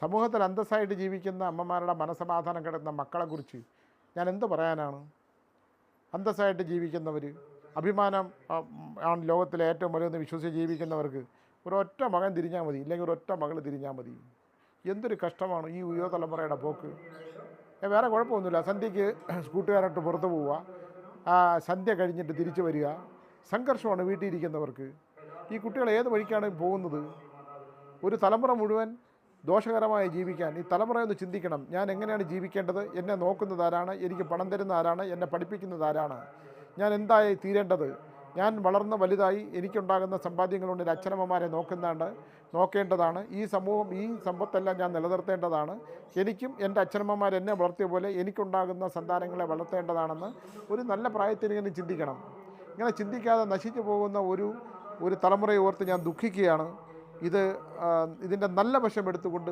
സമൂഹത്തിൽ അന്തസ്സായിട്ട് ജീവിക്കുന്ന അമ്മമാരുടെ മനസ്സമാധാനം കിടക്കുന്ന മക്കളെക്കുറിച്ച് ഞാൻ എന്ത് പറയാനാണ്? അന്തസ്സായിട്ട് ജീവിക്കുന്നവർ, അഭിമാനം ആണ് ലോകത്തിലെ ഏറ്റവും വലുതെന്ന് വിശ്വസിച്ച് ജീവിക്കുന്നവർക്ക് ഒരൊറ്റ മകൻ തിരിഞ്ഞാൽ മതി, ഇല്ലെങ്കിൽ ഒരൊറ്റ മകൾ തിരിഞ്ഞാൽ മതി. എന്തൊരു കഷ്ടമാണ് ഈ യുവതലമുറയുടെ പോക്ക്. വേറെ കുഴപ്പമൊന്നുമില്ല. സന്ധ്യയ്ക്ക് കൂട്ടുകാരായിട്ട് പുറത്ത് പോവുക, സന്ധ്യ കഴിഞ്ഞിട്ട് തിരിച്ചു വരിക. സംഘർഷമാണ് വീട്ടിൽ ഇരിക്കുന്നവർക്ക്. ഈ കുട്ടികൾ ഏത് വഴിക്കാണ് പോകുന്നത്? ഒരു തലമുറ മുഴുവൻ ദോഷകരമായി ജീവിക്കാൻ ഈ തലമുറയൊന്ന് ചിന്തിക്കണം. ഞാൻ എങ്ങനെയാണ് ജീവിക്കേണ്ടത്? എന്നെ നോക്കുന്നത് ആരാണ്? എനിക്ക് പണം തരുന്ന ആരാണ്? എന്നെ പഠിപ്പിക്കുന്നത് ആരാണ്? ഞാൻ എന്തായി തീരേണ്ടത്? ഞാൻ വളർന്ന് വലുതായി എനിക്കുണ്ടാകുന്ന സമ്പാദ്യങ്ങൾ കൊണ്ട് എൻ്റെ അച്ഛനമ്മമാരെ നോക്കേണ്ടതാണ്. ഈ സമൂഹം, ഈ സമ്പത്തെല്ലാം ഞാൻ നിലനിർത്തേണ്ടതാണ്. എനിക്കും എൻ്റെ അച്ഛനമ്മമാർ എന്നെ വളർത്തിയ പോലെ എനിക്കുണ്ടാകുന്ന സന്താനങ്ങളെ വളർത്തേണ്ടതാണെന്ന് ഒരു നല്ല പ്രായത്തിൽ ഇങ്ങനെ ചിന്തിക്കണം. ഇങ്ങനെ ചിന്തിക്കാതെ നശിച്ചു പോകുന്ന ഒരു തലമുറയെ ഓർത്ത് ഞാൻ ദുഃഖിക്കുകയാണ്. ഇതിൻ്റെ നല്ല വശം എടുത്തുകൊണ്ട്